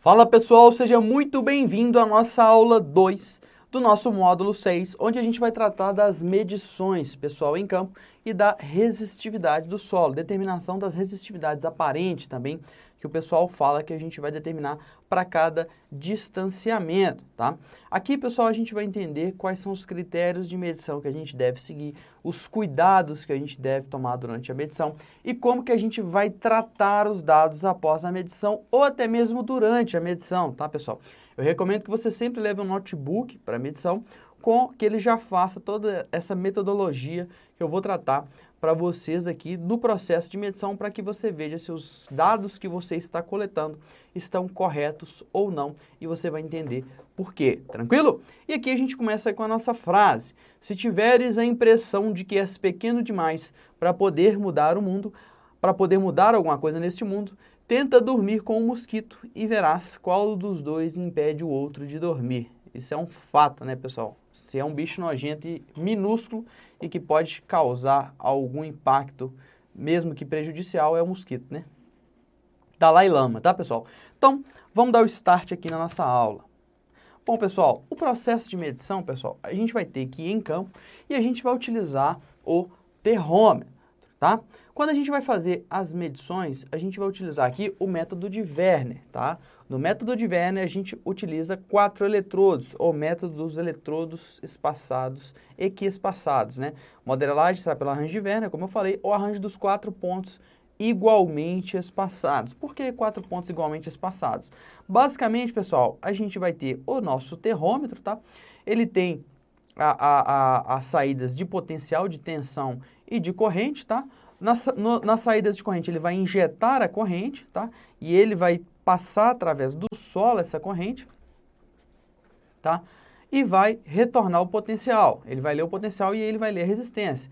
Fala pessoal, seja muito bem-vindo à nossa aula 2 do nosso módulo 6, onde a gente vai tratar das medições, pessoal, em campo e da resistividade do solo, determinação das resistividades aparentes também, que o pessoal fala que a gente vai determinar para cada distanciamento, tá? Aqui, pessoal, a gente vai entender quais são os critérios de medição que a gente deve seguir, os cuidados que a gente deve tomar durante a medição e como que a gente vai tratar os dados após a medição ou até mesmo durante a medição, tá, pessoal? Eu recomendo que você sempre leve um notebook para a medição, com que ele já faça toda essa metodologia que eu vou tratar para vocês aqui no processo de medição, para que você veja se os dados que você está coletando estão corretos ou não, e você vai entender por quê, tranquilo? E aqui a gente começa com a nossa frase: se tiveres a impressão de que és pequeno demais para poder mudar o mundo, para poder mudar alguma coisa neste mundo, tenta dormir com um mosquito e verás qual dos dois impede o outro de dormir. Isso é um fato, né, pessoal? Se é um bicho nojento e minúsculo e que pode causar algum impacto, mesmo que prejudicial, é o mosquito, né? Dalai Lama, tá, pessoal? Então, vamos dar o start aqui na nossa aula. Bom, pessoal, o processo de medição, pessoal, a gente vai ter que ir em campo e a gente vai utilizar o terrômetro, tá? Quando a gente vai fazer as medições, a gente vai utilizar aqui o método de Werner, tá? No método de Werner, a gente utiliza 4 eletrodos, ou método dos eletrodos espaçados, equiespaçados, né? Modelagem será pelo arranjo de Werner, como eu falei, ou arranjo dos 4 pontos igualmente espaçados. Por que 4 pontos igualmente espaçados? Basicamente, pessoal, a gente vai ter o nosso terrômetro, tá? Ele tem as saídas de potencial, de tensão e de corrente, tá? Nas saídas de corrente, ele vai injetar a corrente, tá? E ele vai passar através do solo essa corrente, tá? E vai retornar o potencial. Ele vai ler o potencial e ele vai ler a resistência.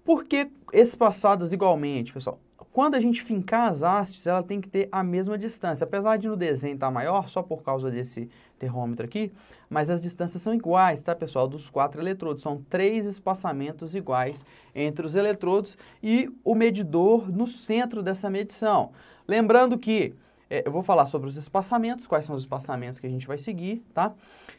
Por que espaçados igualmente, pessoal? Quando a gente fincar as hastes, ela tem que ter a mesma distância. Apesar de no desenho estar maior, só por causa desse terrômetro aqui, mas as distâncias são iguais, tá, pessoal? Dos 4 eletrodos. São 3 espaçamentos iguais entre os eletrodos e o medidor no centro dessa medição. Lembrando que eu vou falar sobre os espaçamentos, quais são os espaçamentos que a gente vai seguir, tá?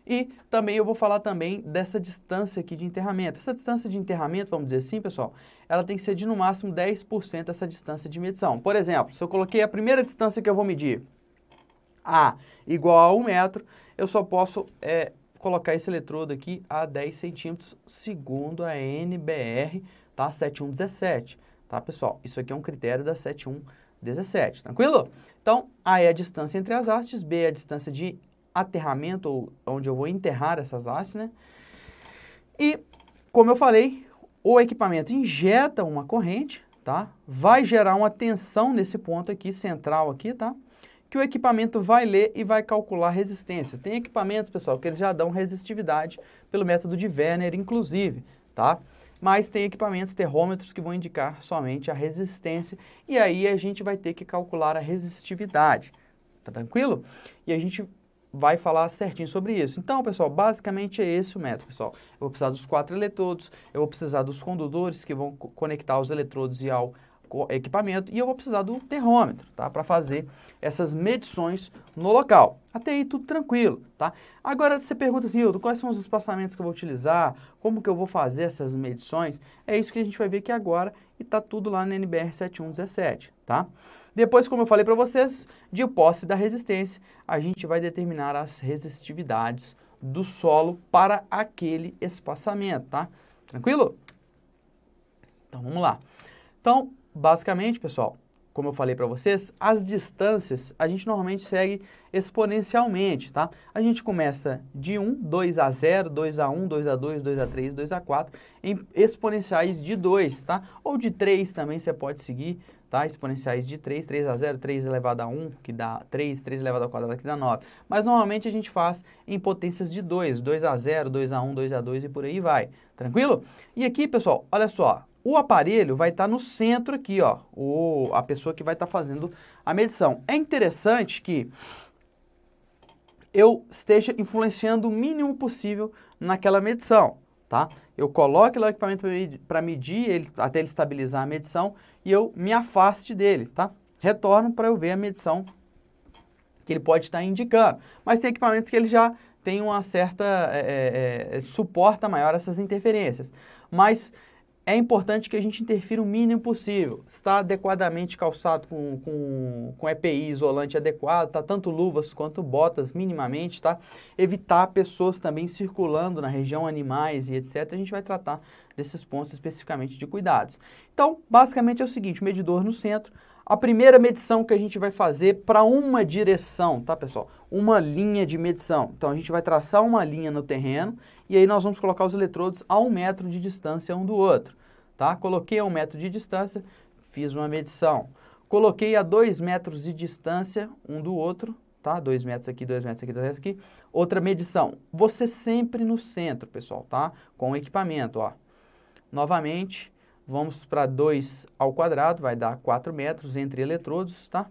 E também eu vou falar também dessa distância aqui de enterramento. Essa distância de enterramento, vamos dizer assim, pessoal, ela tem que ser de no máximo 10% dessa distância de medição. Por exemplo, se eu coloquei a primeira distância que eu vou medir, A igual a 1 metro, eu só posso colocar esse eletrodo aqui a 10 centímetros, segundo a NBR, tá? 7117, tá, pessoal? Isso aqui é um critério da 7117, tranquilo? Então, A é a distância entre as hastes, B é a distância de aterramento, ou onde eu vou enterrar essas hastes, né? E, como eu falei, o equipamento injeta uma corrente, tá? Vai gerar uma tensão nesse ponto aqui, central aqui, tá? Que o equipamento vai ler e vai calcular a resistência. Tem equipamentos, pessoal, que eles já dão resistividade pelo método de Werner, inclusive, tá? Mas tem equipamentos, terrômetros, que vão indicar somente a resistência, e aí a gente vai ter que calcular a resistividade, tá tranquilo? E a gente vai falar certinho sobre isso. Então, pessoal, basicamente é esse o método, pessoal. Eu vou precisar dos 4 eletrodos, eu vou precisar dos condutores que vão conectar os eletrodos e ao equipamento, e eu vou precisar do terrômetro, tá? Para fazer essas medições no local. Até aí tudo tranquilo, tá? Agora você pergunta assim, Hilton, quais são os espaçamentos que eu vou utilizar? Como que eu vou fazer essas medições? É isso que a gente vai ver aqui agora e tá tudo lá na NBR 7117, tá? Depois, como eu falei para vocês, de posse da resistência, a gente vai determinar as resistividades do solo para aquele espaçamento, tá? Tranquilo? Então, vamos lá. Então, basicamente, pessoal, como eu falei para vocês, as distâncias a gente normalmente segue exponencialmente, tá? A gente começa de 1, 2 a 0, 2 a 1, 2 a 2, 2 a 3, 2 a 4, em exponenciais de 2, tá? Ou de 3 também você pode seguir, tá? Exponenciais de 3, 3 a 0, 3 elevado a 1, que dá 3, 3 elevado ao quadrado, que dá 9. Mas normalmente a gente faz em potências de 2, 2 a 0, 2 a 1, 2 a 2 e por aí vai, tranquilo? E aqui, pessoal, olha só. O aparelho vai estar no centro aqui, ó, a pessoa que vai estar fazendo a medição. É interessante que eu esteja influenciando o mínimo possível naquela medição, tá? Eu coloco lá o equipamento para medir, até ele estabilizar a medição, e eu me afaste dele, tá? Retorno para eu ver a medição que ele pode estar indicando. Mas tem equipamentos que ele já tem uma certa, suporta maior essas interferências. Mas é importante que a gente interfira o mínimo possível. Está adequadamente calçado com EPI isolante adequado, tá? Tanto luvas quanto botas minimamente, tá? Evitar pessoas também circulando na região, animais e etc. A gente vai tratar desses pontos especificamente de cuidados. Então, basicamente é o seguinte, o medidor no centro. A primeira medição que a gente vai fazer para uma direção, tá, pessoal? Uma linha de medição. Então, a gente vai traçar uma linha no terreno e aí nós vamos colocar os eletrodos a 1 metro de distância um do outro, tá? Coloquei a 1 metro de distância, fiz uma medição. Coloquei a 2 metros de distância um do outro, tá? 2 metros aqui, 2 metros aqui, 2 metros aqui. Outra medição. Você sempre no centro, pessoal, tá? Com o equipamento, ó. Novamente, vamos para 2 ao quadrado, vai dar 4 metros entre eletrodos, tá?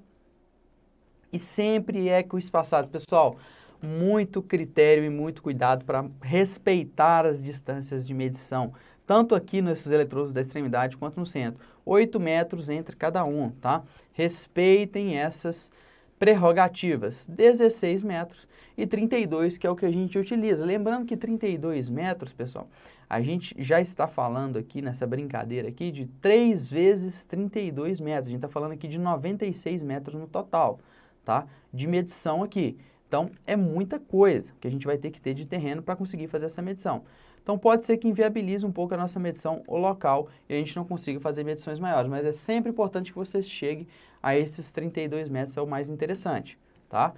E sempre ecoespaçado, pessoal. Muito critério e muito cuidado para respeitar as distâncias de medição, tanto aqui nesses eletrodos da extremidade quanto no centro. 8 metros entre cada um, tá? Respeitem essas prerrogativas. 16 metros e 32, que é o que a gente utiliza. Lembrando que 32 metros, pessoal, a gente já está falando aqui nessa brincadeira aqui de 3 vezes 32 metros. A gente está falando aqui de 96 metros no total, tá? De medição aqui. Então, é muita coisa que a gente vai ter que ter de terreno para conseguir fazer essa medição. Então, pode ser que inviabilize um pouco a nossa medição o local e a gente não consiga fazer medições maiores. Mas é sempre importante que você chegue a esses 32 metros, é o mais interessante, tá?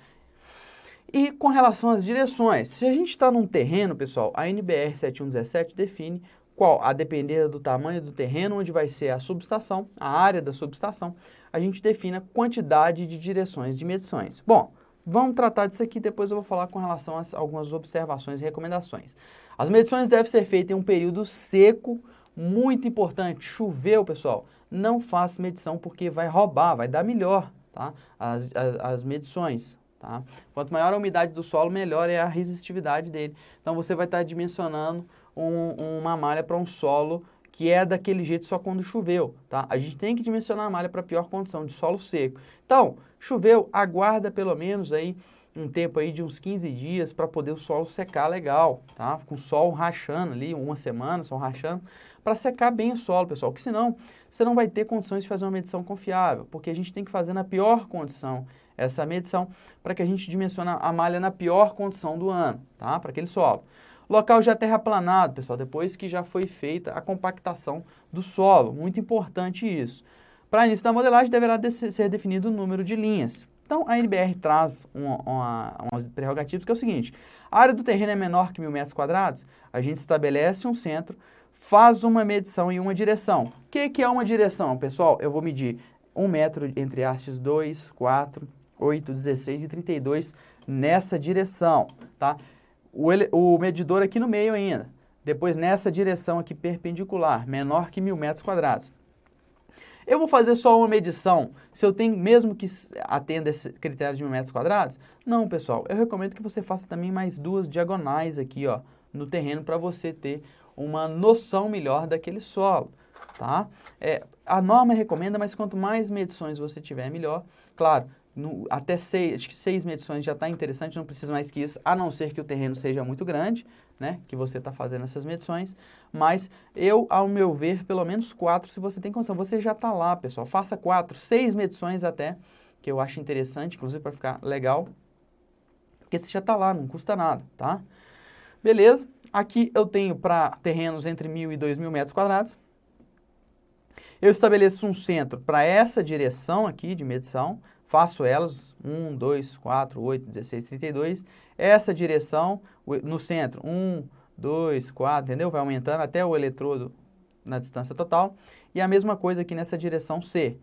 E com relação às direções, se a gente está num terreno, pessoal, a NBR 7117 define qual, a depender do tamanho do terreno, onde vai ser a subestação, a área da subestação, a gente define a quantidade de direções de medições. Bom, vamos tratar disso aqui, depois eu vou falar com relação a algumas observações e recomendações. As medições devem ser feitas em um período seco, muito importante. Choveu, pessoal, não faça medição porque vai roubar, vai dar melhor, tá? As medições, tá? Quanto maior a umidade do solo, melhor é a resistividade dele. Então você vai estar dimensionando uma malha para um solo que é daquele jeito só quando choveu, tá? A gente tem que dimensionar a malha para pior condição, de solo seco. Então, choveu, aguarda pelo menos aí um tempo aí de uns 15 dias para poder o solo secar legal, tá? Com o sol rachando ali, uma semana, sol rachando, para secar bem o solo, pessoal, porque senão você não vai ter condições de fazer uma medição confiável, porque a gente tem que fazer na pior condição essa medição para que a gente dimensione a malha na pior condição do ano, tá? Para aquele solo. Local já terraplanado, pessoal, depois que já foi feita a compactação do solo, muito importante isso. Para início da modelagem, deverá ser definido o número de linhas. Então, a NBR traz umas prerrogativas que é o seguinte, a área do terreno é menor que 1.000 metros quadrados, a gente estabelece um centro, faz uma medição em uma direção. O que é uma direção, pessoal? Eu vou medir 1 metro entre hastes 2, 4, 8, 16 e 32 nessa direção, tá? O medidor aqui no meio ainda, depois nessa direção aqui perpendicular, menor que 1.000 metros quadrados. Eu vou fazer só uma medição, se eu tenho, mesmo que atenda esse critério de 1.000 metros quadrados? Não, pessoal, eu recomendo que você faça também mais 2 diagonais aqui, ó, no terreno para você ter uma noção melhor daquele solo, tá? A norma recomenda, mas quanto mais medições você tiver, melhor. Claro, até 6 medições já está interessante, não precisa mais que isso, a não ser que o terreno seja muito grande, né, que você está fazendo essas medições, mas ao meu ver, pelo menos 4, se você tem condição, você já está lá, pessoal, faça 4, 6 medições até, que eu acho interessante, inclusive para ficar legal, porque você já está lá, não custa nada, tá? Beleza, aqui eu tenho para terrenos entre 1.000 e 2.000 metros quadrados, eu estabeleço um centro para essa direção aqui de medição, faço elas, 1, 2, 4, 8, 16, 32, essa direção no centro, 1, 2, 4, entendeu? Vai aumentando até o eletrodo na distância total, e a mesma coisa aqui nessa direção C,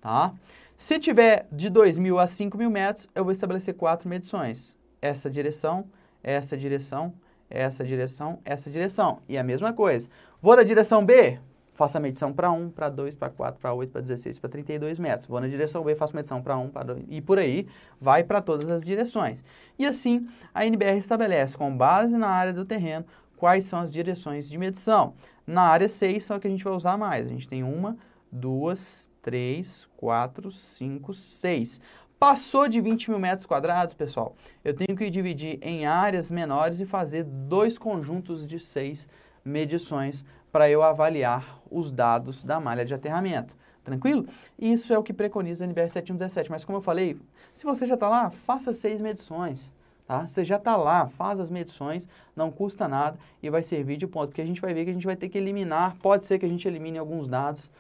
tá? Se tiver de 2.000 a 5.000 metros, eu vou estabelecer 4 medições, essa direção, essa direção, essa direção, essa direção, e a mesma coisa. Vou na direção B, faço a medição para 1, para 2, para 4, para 8, para 16, para 32 metros. Vou na direção B, faço medição para 1, para 2, e por aí vai para todas as direções. E assim, a NBR estabelece, com base na área do terreno, quais são as direções de medição. Na área 6, só que a gente vai usar mais. A gente tem 1, 2, 3, 4, 5, 6. Passou de 20 mil metros quadrados, pessoal, eu tenho que dividir em áreas menores e fazer 2 conjuntos de 6 medições para eu avaliar os dados da malha de aterramento. Tranquilo? Isso é o que preconiza a NBR 7117, mas como eu falei, se você já está lá, faça 6 medições. Tá? Você já está lá, faz as medições, não custa nada e vai servir de ponto, porque a gente vai ver que a gente vai ter que eliminar, pode ser que a gente elimine alguns dados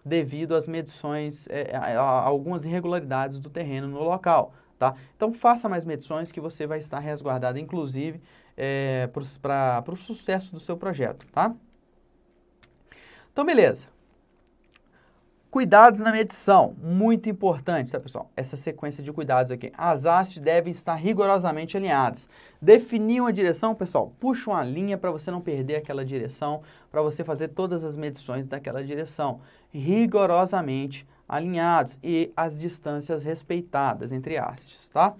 devido às medições, a algumas irregularidades do terreno no local, tá? Então faça mais medições que você vai estar resguardado, inclusive, para o sucesso do seu projeto, tá? Então beleza. Cuidados na medição, muito importante, tá, pessoal? Essa sequência de cuidados aqui. As hastes devem estar rigorosamente alinhadas. Definir uma direção, pessoal, puxa uma linha para você não perder aquela direção, para você fazer todas as medições daquela direção. Rigorosamente alinhados e as distâncias respeitadas entre hastes, tá?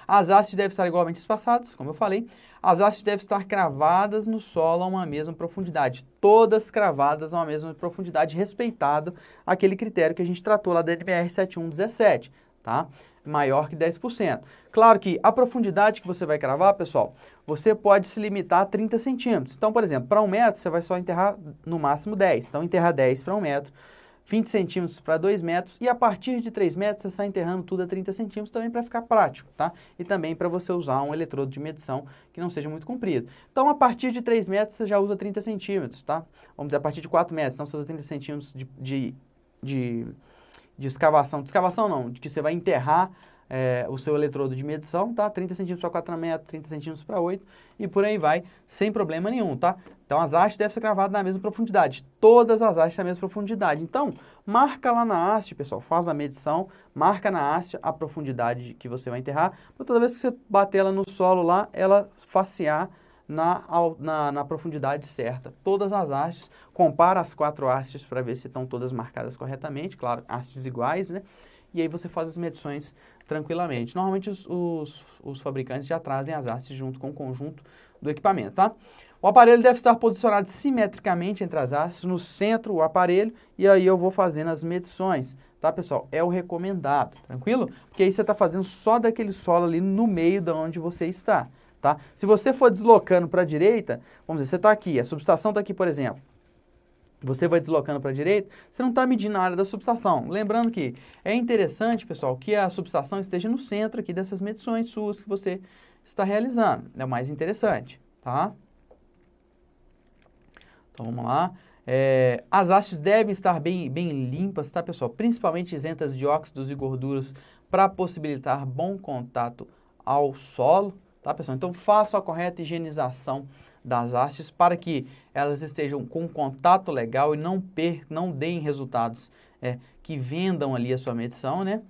As hastes devem estar igualmente espaçadas, como eu falei. As hastes devem estar cravadas no solo a uma mesma profundidade. Todas cravadas a uma mesma profundidade, respeitado aquele critério que a gente tratou lá da NBR 7117, tá? Maior que 10%. Claro que a profundidade que você vai cravar, pessoal, você pode se limitar a 30 centímetros. Então, por exemplo, para 1 metro, você vai só enterrar no máximo 10. Então, enterrar 10 para 1 metro. 20 centímetros para 2 metros e a partir de 3 metros você sai enterrando tudo a 30 centímetros também para ficar prático, tá? E também para você usar um eletrodo de medição que não seja muito comprido. Então, a partir de 3 metros você já usa 30 centímetros, tá? Vamos dizer, a partir de 4 metros, então você usa 30 centímetros de escavação. De escavação não, de que você vai enterrar o seu eletrodo de medição, tá? 30 centímetros para 4 metros, 30 centímetros para 8 e por aí vai, sem problema nenhum, tá? Então, as hastes devem ser cravadas na mesma profundidade. Todas as hastes na mesma profundidade. Então, marca lá na haste, pessoal, faz a medição, marca na haste a profundidade que você vai enterrar, para toda vez que você bater ela no solo lá, ela facear na profundidade certa. Todas as hastes, compara as 4 hastes para ver se estão todas marcadas corretamente, claro, hastes iguais, né? E aí você faz as medições tranquilamente. Normalmente os fabricantes já trazem as hastes junto com o conjunto do equipamento, tá? O aparelho deve estar posicionado simetricamente entre as hastes, no centro o aparelho, e aí eu vou fazendo as medições, tá, pessoal? É o recomendado, tranquilo? Porque aí você está fazendo só daquele solo ali no meio de onde você está, tá? Se você for deslocando para a direita, vamos dizer, você está aqui, a subestação está aqui, por exemplo. Você vai deslocando para a direita, você não está medindo a área da subestação. Lembrando que é interessante, pessoal, que a subestação esteja no centro aqui dessas medições suas que você está realizando. É o mais interessante, tá? Então, vamos lá. As hastes devem estar bem limpas, tá, pessoal? Principalmente isentas de óxidos e gorduras para possibilitar bom contato ao solo, tá, pessoal? Então, faça a correta higienização das hastes para que elas estejam com contato legal e não deem resultados que vendam ali a sua medição, né?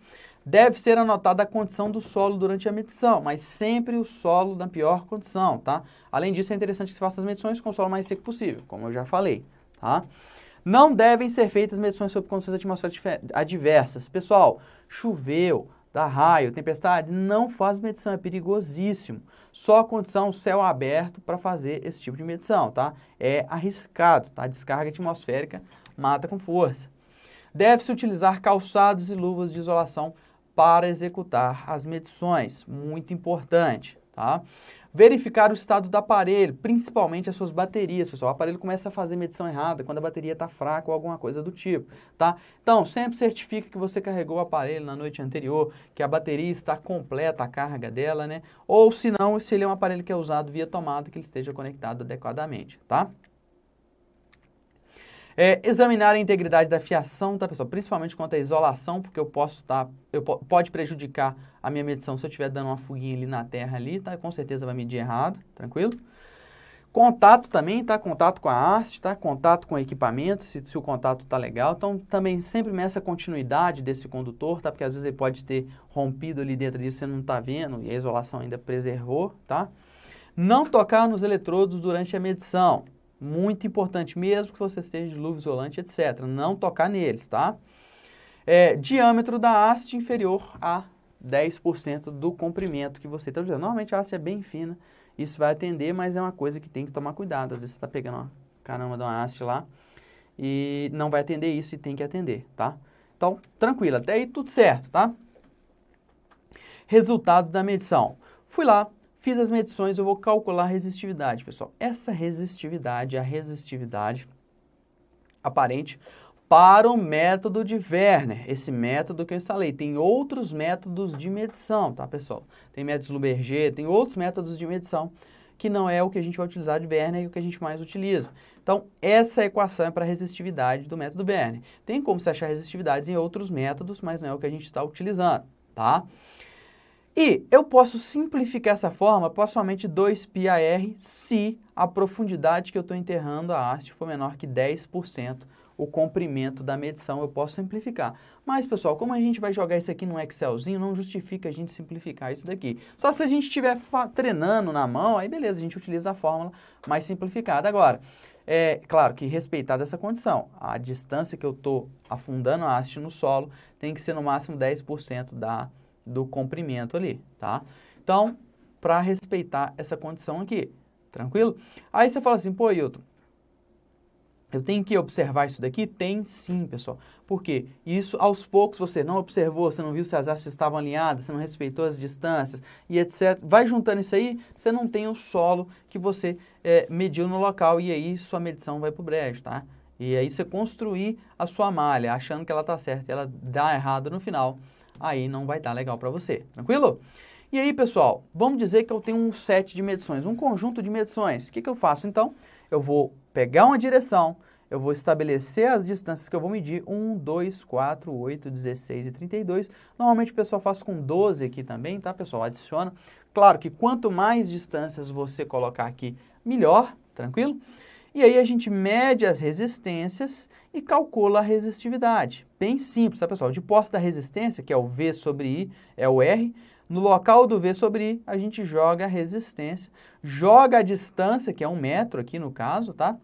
Deve ser anotada a condição do solo durante a medição, mas sempre o solo na pior condição, tá? Além disso, é interessante que se faça as medições com o solo mais seco possível, como eu já falei, tá? Não devem ser feitas medições sob condições atmosféricas adversas. Pessoal, choveu, dá raio, tempestade, não faz medição, é perigosíssimo. Só a condição céu aberto para fazer esse tipo de medição, tá? É arriscado, tá? Descarga atmosférica mata com força. Deve-se utilizar calçados e luvas de isolação para executar as medições, muito importante, tá? Verificar o estado do aparelho, principalmente as suas baterias, pessoal. O aparelho começa a fazer medição errada quando a bateria está fraca ou alguma coisa do tipo, tá? Então, sempre certifique que você carregou o aparelho na noite anterior, que a bateria está completa, a carga dela, né? Ou se não, se ele é um aparelho que é usado via tomada, que ele esteja conectado adequadamente, tá? Examinar a integridade da fiação, tá, pessoal? Principalmente quanto à isolação, porque pode prejudicar a minha medição se eu estiver dando uma fuguinha ali na terra ali, tá? Com certeza vai medir errado, tranquilo? Contato também, tá? Contato com a haste, tá? Contato com o equipamento, se o contato tá legal. Então, também sempre meça a continuidade desse condutor, tá? Porque às vezes ele pode ter rompido ali dentro disso, você não tá vendo, e a isolação ainda preservou, tá? Não tocar nos eletrodos durante a medição. Muito importante, mesmo que você esteja de luva isolante, etc. Não tocar neles, tá? Diâmetro da haste inferior a 10% do comprimento que você está usando. Normalmente a haste é bem fina, isso vai atender, mas é uma coisa que tem que tomar cuidado. Às vezes você está pegando uma caramba de uma haste lá e não vai atender isso e tem que atender, tá? Então, tranquilo, até aí tudo certo, tá? Resultado da medição. Fui lá, fiz as medições, eu vou calcular a resistividade, pessoal. Essa resistividade é a resistividade aparente para o método de Werner, esse método que eu instalei. Tem outros métodos de medição, tá, pessoal? Tem métodos Luberger, tem outros métodos de medição que não é o que a gente vai utilizar de Werner e o que a gente mais utiliza. Então, essa equação é para a resistividade do método Werner. Tem como se achar resistividades em outros métodos, mas não é o que a gente está utilizando, tá? E eu posso simplificar essa forma para somente 2πr se a profundidade que eu estou enterrando a haste for menor que 10%. O comprimento da medição eu posso simplificar. Mas, pessoal, como a gente vai jogar isso aqui no Excelzinho, não justifica a gente simplificar isso daqui. Só se a gente estiver treinando na mão, aí beleza, a gente utiliza a fórmula mais simplificada. Agora, é claro que respeitada essa condição, a distância que eu estou afundando a haste no solo tem que ser no máximo 10% do comprimento ali, tá? Então, para respeitar essa condição aqui, tranquilo? Aí você fala assim, pô, Hilton, eu tenho que observar isso daqui? Tem sim, pessoal. Por quê? Isso, aos poucos, você não observou, você não viu se as hastes estavam alinhadas, você não respeitou as distâncias e etc. Vai juntando isso aí, você não tem o solo que você mediu no local e aí sua medição vai para o brejo, tá? E aí você construir a sua malha achando que ela está certa e ela dá errado no final, aí não vai dar legal para você, tranquilo? E aí, pessoal, vamos dizer que eu tenho um set de medições, um conjunto de medições. O que eu faço, então? Eu vou pegar uma direção, eu vou estabelecer as distâncias que eu vou medir, 1, 2, 4, 8, 16 e 32. Normalmente o pessoal faz com 12 aqui também, tá, pessoal? Adiciona. Claro que quanto mais distâncias você colocar aqui, melhor, tranquilo? E aí a gente mede as resistências e calcula a resistividade. Bem simples, tá, pessoal? De posse da resistência, que é o V sobre I, é o R, no local do V sobre I, a gente joga a resistência, joga a distância, que é 1 metro aqui no caso, tá?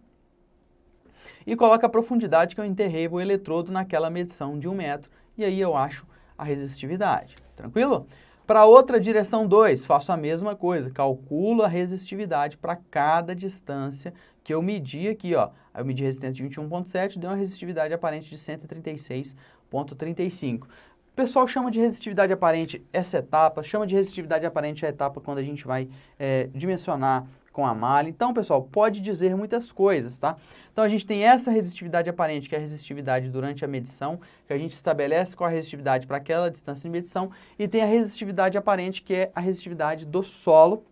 E coloca a profundidade que eu enterrei o eletrodo naquela medição de 1 metro, e aí eu acho a resistividade, tranquilo? Para outra direção 2, faço a mesma coisa, calculo a resistividade para cada distância que eu medi aqui, ó. Eu medi a resistência de 21,7, deu uma resistividade aparente de 136,35. O pessoal chama de resistividade aparente essa etapa, chama de resistividade aparente a etapa quando a gente vai dimensionar com a malha. Então, pessoal, pode dizer muitas coisas, tá? Então, a gente tem essa resistividade aparente, que é a resistividade durante a medição, que a gente estabelece qual a resistividade para aquela distância de medição, e tem a resistividade aparente, que é a resistividade do solo,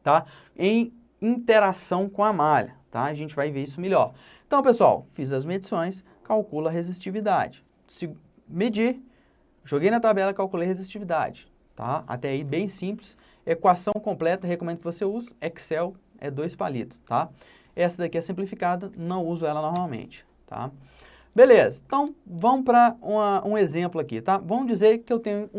tá? Em interação com a malha, tá? A gente vai ver isso melhor. Então, pessoal, fiz as medições, calculo a resistividade. Se medir, joguei na tabela, calculei a resistividade, tá? Até aí bem simples. Equação completa, recomendo que você use. Excel é 2 palitos, tá? Essa daqui é simplificada, não uso ela normalmente, tá? Beleza, então vamos para um exemplo aqui, tá? Vamos dizer que eu tenho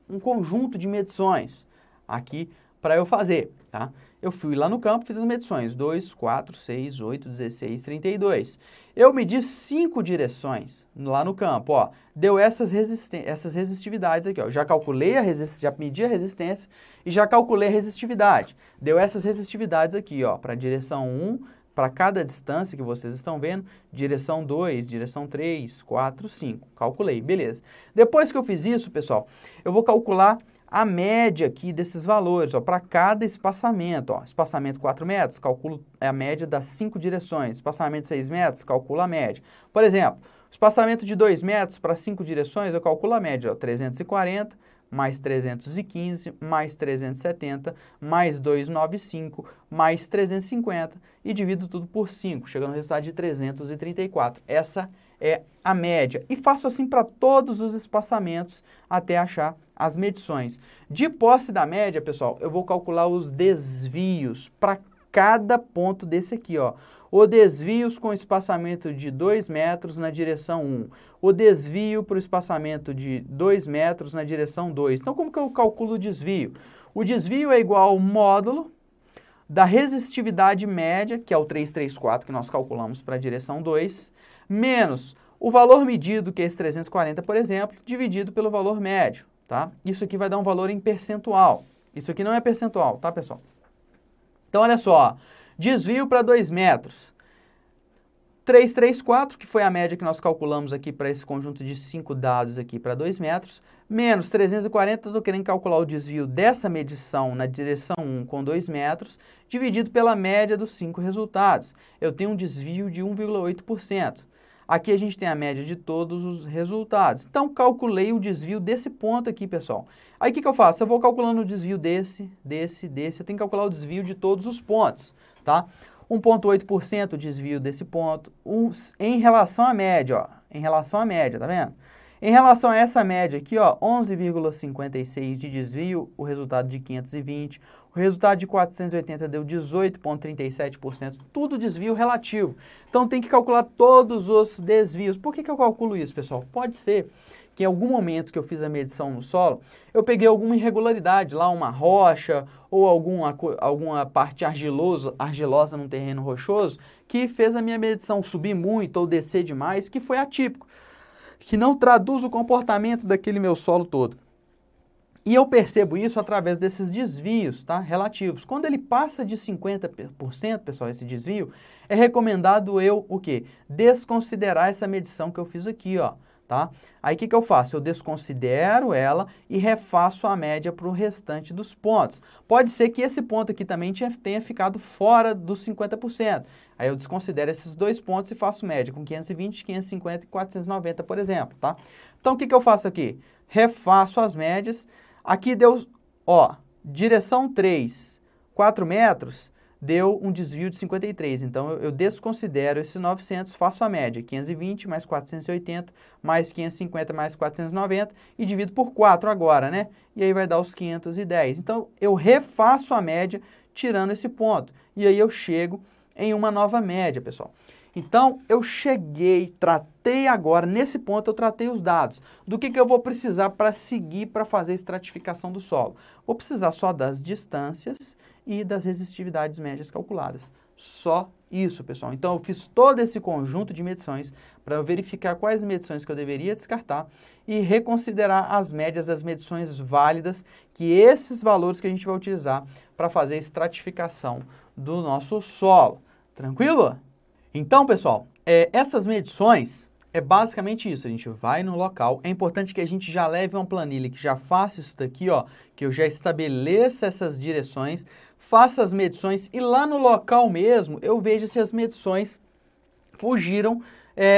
um conjunto de medições aqui para eu fazer, tá? Eu fui lá no campo, fiz as medições, 2, 4, 6, 8, 16, 32. Eu medi 5 direções lá no campo, ó, deu essas resistividades aqui, ó. Já calculei já medi a resistência e já calculei a resistividade. Deu essas resistividades aqui, ó, para a direção 1, para cada distância que vocês estão vendo, direção 2, direção 3, 4, 5. Calculei, beleza. Depois que eu fiz isso, pessoal, eu vou calcular a média aqui desses valores, ó, para cada espaçamento, ó. Espaçamento 4 metros, calculo a média das 5 direções. Espaçamento 6 metros, calculo a média. Por exemplo, espaçamento de 2 metros para 5 direções, eu calculo a média, ó, 340, mais 315, mais 370, mais 295, mais 350 e divido tudo por 5, chegando no resultado de 334. Essa é a média. E faço assim para todos os espaçamentos até achar as medições. De posse da média, pessoal, eu vou calcular os desvios para cada ponto desse aqui, ó. O desvios com espaçamento de 2 metros na direção 1. O desvio para o espaçamento de 2 metros na direção 2. Então, como que eu calculo o desvio? O desvio é igual ao módulo da resistividade média, que é o 334 que nós calculamos para a direção 2, menos o valor medido, que é esse 340, por exemplo, dividido pelo valor médio, tá? Isso aqui vai dar um valor em percentual. Isso aqui não é percentual, tá, pessoal? Então, olha só, desvio para 2 metros. 334, que foi a média que nós calculamos aqui para esse conjunto de 5 dados aqui para 2 metros, menos 340, estou querendo calcular o desvio dessa medição na direção 1 com 2 metros, dividido pela média dos 5 resultados. Eu tenho um desvio de 1,8%. Aqui a gente tem a média de todos os resultados. Então, calculei o desvio desse ponto aqui, pessoal. Aí, o que eu faço? Eu vou calculando o desvio desse. Eu tenho que calcular o desvio de todos os pontos, tá? 1,8% o desvio desse ponto, em relação à média, ó. Em relação à média, tá vendo? Em relação a essa média aqui, ó, 11,56 de desvio, o resultado de 520, o resultado de 480 deu 18,37%, tudo desvio relativo. Então tem que calcular todos os desvios. Por que eu calculo isso, pessoal? Pode ser que em algum momento que eu fiz a medição no solo, eu peguei alguma irregularidade lá, uma rocha ou alguma parte argilosa num terreno rochoso, que fez a minha medição subir muito ou descer demais, que foi atípico, que não traduz o comportamento daquele meu solo todo. E eu percebo isso através desses desvios, tá, relativos. Quando ele passa de 50%, pessoal, esse desvio, é recomendado eu, o quê? Desconsiderar essa medição que eu fiz aqui, ó. Tá? Aí o que eu faço? Eu desconsidero ela e refaço a média para o restante dos pontos. Pode ser que esse ponto aqui também tenha ficado fora dos 50%. Aí eu desconsidero esses dois pontos e faço média com 520, 550 e 490, por exemplo. Tá? Então o que eu faço aqui? Refaço as médias. Aqui deu, ó, direção 3, 4 metros, deu um desvio de 53, então eu desconsidero esses 900, faço a média, 520 mais 480, mais 550 mais 490 e divido por 4 agora, né? E aí vai dar os 510. Então eu refaço a média tirando esse ponto e aí eu chego em uma nova média, pessoal. Então eu tratei agora, nesse ponto eu tratei os dados. Do que eu vou precisar para seguir para fazer a estratificação do solo? Vou precisar só das distâncias e das resistividades médias calculadas. Só isso, pessoal. Então, eu fiz todo esse conjunto de medições para eu verificar quais medições que eu deveria descartar e reconsiderar as médias das medições válidas, que esses valores que a gente vai utilizar para fazer a estratificação do nosso solo. Tranquilo? Então, pessoal, essas medições é basicamente isso. A gente vai no local. É importante que a gente já leve uma planilha, que já faça isso daqui, ó, que eu já estabeleça essas direções, faça as medições e lá no local mesmo eu vejo se as medições fugiram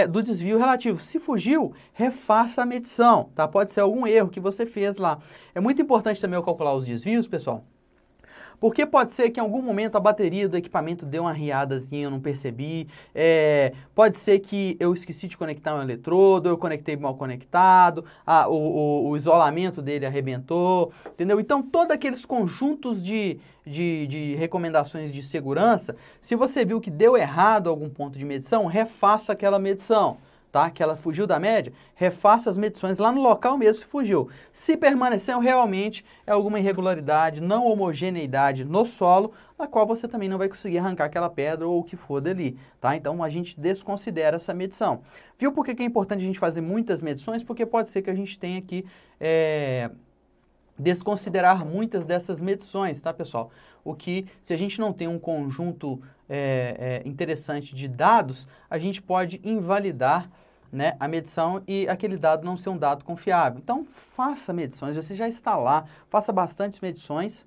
do desvio relativo. Se fugiu, refaça a medição, tá? Pode ser algum erro que você fez lá. É muito importante também eu calcular os desvios, pessoal, porque pode ser que em algum momento a bateria do equipamento deu uma riadazinha, eu não percebi. Pode ser que eu esqueci de conectar um eletrodo, eu conectei mal conectado, o isolamento dele arrebentou, entendeu? Então, todos aqueles conjuntos de recomendações de segurança, se você viu que deu errado algum ponto de medição, refaça aquela medição. Tá? Que ela fugiu da média, refaça as medições lá no local mesmo se fugiu. Se permaneceu, realmente é alguma irregularidade, não homogeneidade no solo, na qual você também não vai conseguir arrancar aquela pedra ou o que for dali, tá? Então a gente desconsidera essa medição. Viu por que é importante a gente fazer muitas medições? Porque pode ser que a gente tenha que desconsiderar muitas dessas medições, tá, pessoal? O que, se a gente não tem um conjunto interessante de dados, a gente pode invalidar, né, a medição e aquele dado não ser um dado confiável. Então, faça medições, você já está lá, faça bastantes medições,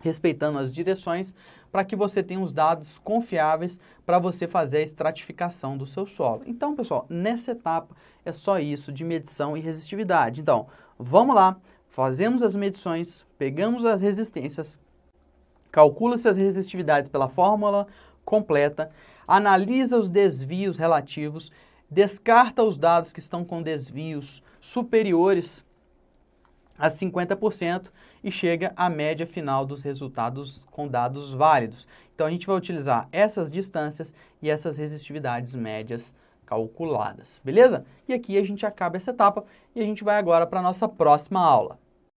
respeitando as direções, para que você tenha os dados confiáveis para você fazer a estratificação do seu solo. Então, pessoal, nessa etapa é só isso de medição e resistividade. Então, vamos lá, fazemos as medições, pegamos as resistências, calcula-se as resistividades pela fórmula completa, analisa os desvios relativos, descarta os dados que estão com desvios superiores a 50% e chega à média final dos resultados com dados válidos. Então, a gente vai utilizar essas distâncias e essas resistividades médias calculadas, beleza? E aqui a gente acaba essa etapa e a gente vai agora para a nossa próxima aula.